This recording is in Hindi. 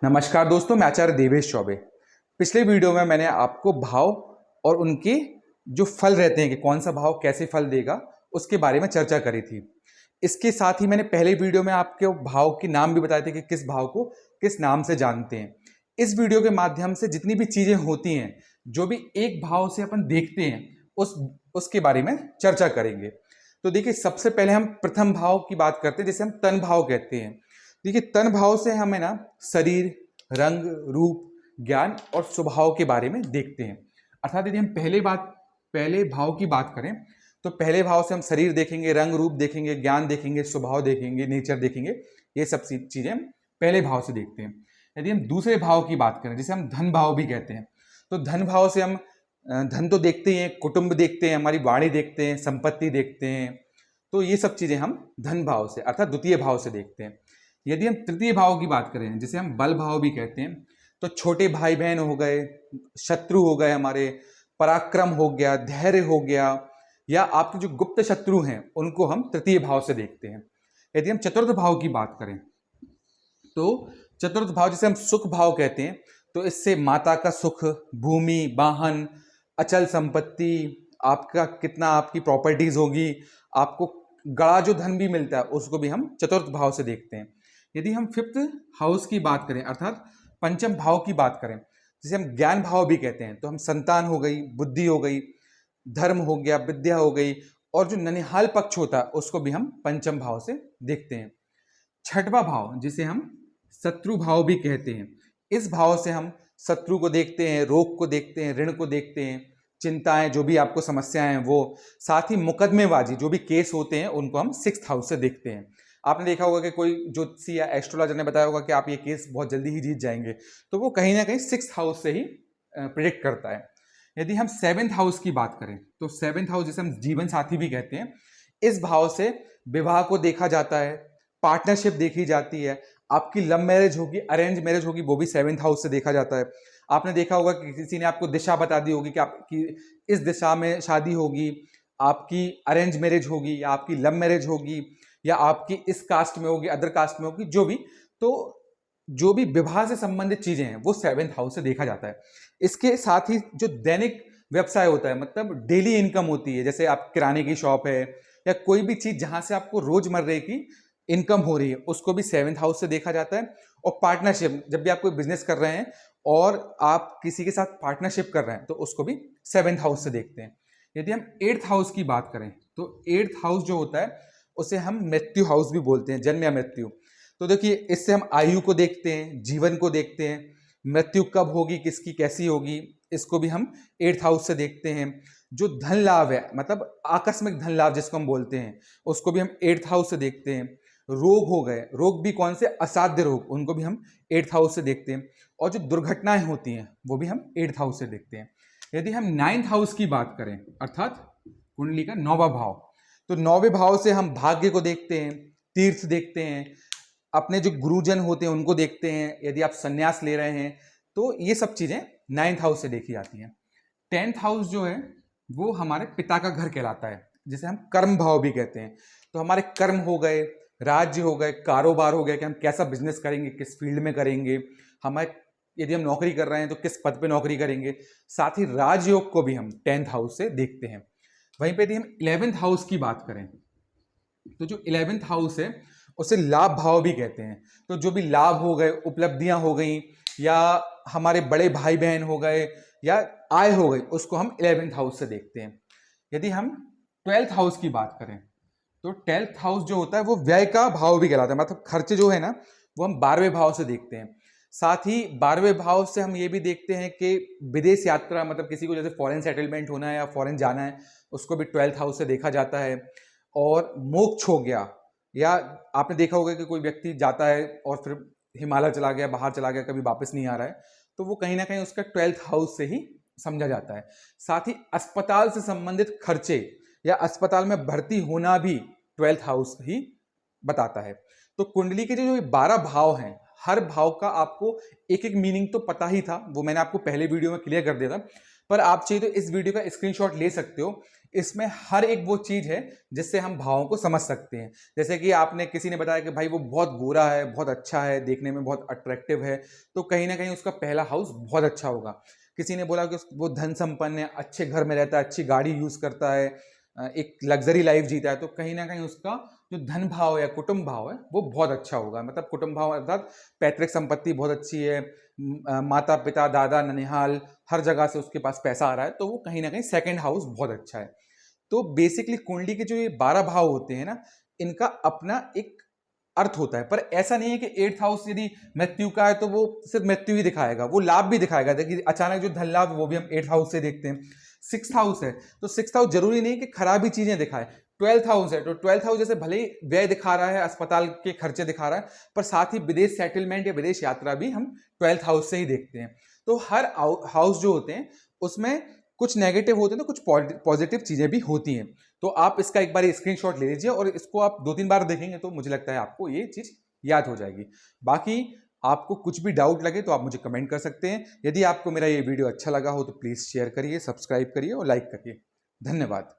नमस्कार दोस्तों, मैं आचार्य देवेश चौबे। पिछले वीडियो में मैंने आपको भाव और उनके जो फल रहते हैं कि कौन सा भाव कैसे फल देगा उसके बारे में चर्चा करी थी। इसके साथ ही मैंने पहले वीडियो में आपके भाव के नाम भी बताए थे कि किस भाव को किस नाम से जानते हैं। इस वीडियो के माध्यम से जितनी भी चीजें होती हैं जो भी एक भाव से अपन देखते हैं उसके बारे में चर्चा करेंगे। तो देखिए, सबसे पहले हम प्रथम भाव की बात करते हैं जिसे हम तन भाव कहते हैं। देखिए, तन भाव से हमें ना शरीर, रंग, रूप, ज्ञान और स्वभाव के बारे में देखते हैं। अर्थात यदि हम पहले भाव की बात करें तो पहले भाव से हम शरीर देखेंगे, रंग रूप देखेंगे, ज्ञान देखेंगे, स्वभाव देखेंगे, नेचर देखेंगे। ये सब चीजें हम पहले भाव से देखते हैं। यदि हम दूसरे भाव की बात करें जिसे हम धन भाव भी कहते हैं, तो धन भाव से हम धन तो देखते ही हैं, कुटुंब देखते हैं, हमारी वाणी देखते हैं, संपत्ति देखते हैं। तो ये सब चीजें हम धन भाव से अर्थात द्वितीय भाव से देखते हैं। यदि हम तृतीय भाव की बात करें जिसे हम बल भाव भी कहते हैं, तो छोटे भाई बहन हो गए, शत्रु हो गए, हमारे पराक्रम हो गया, धैर्य हो गया, या आपके जो गुप्त शत्रु हैं उनको हम तृतीय भाव से देखते हैं। यदि हम चतुर्थ भाव की बात करें तो चतुर्थ भाव जिसे हम सुख भाव कहते हैं, तो इससे माता का सुख, भूमि, वाहन, अचल संपत्ति, आपका कितना आपकी प्रॉपर्टीज होगी, आपको गड़ा जो धन भी मिलता है उसको भी हम चतुर्थ भाव से देखते हैं। यदि हम फिफ्थ हाउस की बात करें अर्थात पंचम भाव की बात करें जिसे हम ज्ञान भाव भी कहते हैं, तो हम संतान हो गई, बुद्धि हो गई, धर्म हो गया, विद्या हो गई, और जो ननिहाल पक्ष होता है उसको भी हम पंचम भाव से देखते हैं। छठवां भाव जिसे हम शत्रु भाव भी कहते हैं, इस भाव से हम शत्रु को देखते हैं, रोग को देखते हैं, ऋण को देखते हैं, चिंताएं, जो भी आपको समस्याएं हैं वो, साथ ही मुकदमेबाजी जो भी केस होते हैं उनको हम सिक्स्थ हाउस से देखते हैं। आपने देखा होगा कि कोई ज्योतिषी या एस्ट्रोलॉजर ने बताया होगा कि आप ये केस बहुत जल्दी ही जीत जाएंगे, तो वो कहीं ना कहीं सिक्स्थ हाउस से ही प्रिडिक्ट करता है। यदि हम सेवेंथ हाउस की बात करें तो सेवेंथ हाउस जिसे हम जीवन साथी भी कहते हैं, इस भाव से विवाह को देखा जाता है, पार्टनरशिप देखी जाती है, आपकी लव मैरिज होगी, अरेंज मैरिज होगी, वो भी सेवेंथ हाउस से देखा जाता है। आपने देखा होगा कि किसी ने आपको दिशा बता दी होगी कि आपकी इस दिशा में शादी होगी, आपकी अरेंज मैरिज होगी या आपकी लव मैरिज होगी, या आपकी इस कास्ट में होगी, अदर कास्ट में होगी, जो भी। तो जो भी विवाह से संबंधित चीजें हैं वो सेवेंथ हाउस से देखा जाता है। इसके साथ ही जो दैनिक व्यवसाय होता है, मतलब डेली इनकम होती है, जैसे आप किराने की शॉप है या कोई भी चीज जहां से आपको रोजमर्रे की इनकम हो रही है, उसको भी सेवेंथ हाउस से देखा जाता है। और पार्टनरशिप, जब भी आप कोई बिजनेस कर रहे हैं और आप किसी के साथ पार्टनरशिप कर रहे हैं, तो उसको भी सेवेंथ हाउस से देखते हैं। यदि हम एट्थ हाउस की बात करें तो एट्थ हाउस जो होता है उसे हम मृत्यु हाउस भी बोलते हैं, जन्म या मृत्यु। तो देखिए, इससे हम आयु को देखते हैं, जीवन को देखते हैं, मृत्यु कब होगी, किसकी कैसी होगी, इसको भी हम एट्थ हाउस से देखते हैं। जो धन लाभ है, मतलब आकस्मिक धन लाभ जिसको हम बोलते हैं, उसको भी हम एट्थ हाउस से देखते हैं। रोग हो गए, रोग भी कौन से, असाध्य रोग, उनको भी हम एट्थ हाउस से देखते हैं। और जो दुर्घटनाएं होती हैं वो भी हम एट्थ हाउस से देखते हैं। यदि हम नाइन्थ हाउस की बात करें अर्थात कुंडली का नौवां भाव, तो नौवें भाव से हम भाग्य को देखते हैं, तीर्थ देखते हैं, अपने जो गुरुजन होते हैं उनको देखते हैं, यदि आप संन्यास ले रहे हैं तो ये सब चीजें नाइन्थ हाउस से देखी जाती हैं। टेंथ हाउस जो है वो हमारे पिता का घर कहलाता है, जिसे हम कर्म भाव भी कहते हैं। तो हमारे कर्म हो गए, राज्य हो गए, कारोबार हो गया कि हम कैसा बिजनेस करेंगे, किस फील्ड में करेंगे, हमारे यदि हम नौकरी कर रहे हैं तो किस पद पे नौकरी करेंगे। साथ ही राजयोग को भी हम टेंथ हाउस से देखते हैं। वहीं पे यदि हम इलेवेंथ हाउस की बात करें तो जो इलेवेंथ हाउस है उसे लाभ भाव भी कहते हैं। तो जो भी लाभ हो गए, उपलब्धियां हो गई, या हमारे बड़े भाई बहन हो गए, या आय हो गई, उसको हम इलेवेंथ हाउस से देखते हैं। यदि हम ट्वेल्थ हाउस की बात करें तो ट्वेल्थ हाउस जो होता है वो व्यय का भाव भी कहलाता है, मतलब खर्च जो है ना वो हम 12वें भाव से देखते हैं। साथ ही 12वें भाव से हम ये भी देखते हैं कि विदेश यात्रा, मतलब किसी को जैसे फॉरेन सेटलमेंट होना है या फॉरेन जाना है, उसको भी ट्वेल्थ हाउस से देखा जाता है। और मोक्ष हो गया, या आपने देखा होगा कि कोई व्यक्ति जाता है और फिर हिमालय चला गया, बाहर चला गया, कभी वापस नहीं आ रहा है, तो वो कहीं ना कहीं उसका ट्वेल्थ हाउस से ही समझा जाता है। साथ ही अस्पताल से संबंधित खर्चे या अस्पताल में भर्ती होना भी ट्वेल्थ हाउस ही बताता है। तो कुंडली के जो 12 भाव हैं, हर भाव का आपको एक एक मीनिंग तो पता ही था, वो मैंने आपको पहले वीडियो में क्लियर कर दिया था। पर आप चाहिए तो इस वीडियो का स्क्रीनशॉट ले सकते हो। इसमें हर एक वो चीज है जिससे हम भावों को समझ सकते हैं। जैसे कि आपने किसी ने बताया कि भाई वो बहुत गोरा है, बहुत अच्छा है, देखने में बहुत अट्रैक्टिव है, तो कहीं ना कहीं उसका पहला हाउस बहुत अच्छा होगा। किसी ने बोला कि वो धन संपन्न है, अच्छे घर में रहता है, अच्छी गाड़ी यूज करता है, एक लग्जरी लाइफ जीता है, तो कहीं ना कहीं उसका जो धन भाव या कुटुंब भाव है वो बहुत अच्छा होगा। मतलब कुटुंब भाव अर्थात पैतृक संपत्ति बहुत अच्छी है, माता पिता दादा ननिहाल हर जगह से उसके पास पैसा आ रहा है, तो वो कहीं ना कहीं सेकंड हाउस बहुत अच्छा है। तो बेसिकली कुंडली के जो ये 12 भाव होते हैं ना, इनका अपना एक अर्थ होता है। पर ऐसा नहीं है कि 8th हाउस यदि मृत्यु का है तो वो सिर्फ मृत्यु ही दिखाएगा, वो लाभ भी दिखाएगा। देखिए अचानक जो धन लाभ वो भी हम 8th हाउस से देखते हैं। 6th हाउस है तो 6th हाउस जरूरी नहीं कि खराबी चीजें दिखाए। 12th हाउस है तो 12th हाउस जैसे भले ही व्यय दिखा रहा है, अस्पताल के खर्चे दिखा रहा है, पर साथ ही विदेश सेटलमेंट या विदेश यात्रा भी हम 12th हाउस से ही देखते हैं। तो हर हाउस जो होते हैं उसमें कुछ नेगेटिव होते हैं तो कुछ पॉजिटिव चीजें भी होती हैं। तो आप इसका एक बार स्क्रीनशॉट ले लीजिए और इसको आप 2-3 बार देखेंगे तो मुझे लगता है आपको ये चीज याद हो जाएगी। बाकी आपको कुछ भी डाउट लगे तो आप मुझे कमेंट कर सकते हैं। यदि आपको मेरा ये वीडियो अच्छा लगा हो तो प्लीज शेयर करिए, सब्सक्राइब करिए और लाइक करिए। धन्यवाद।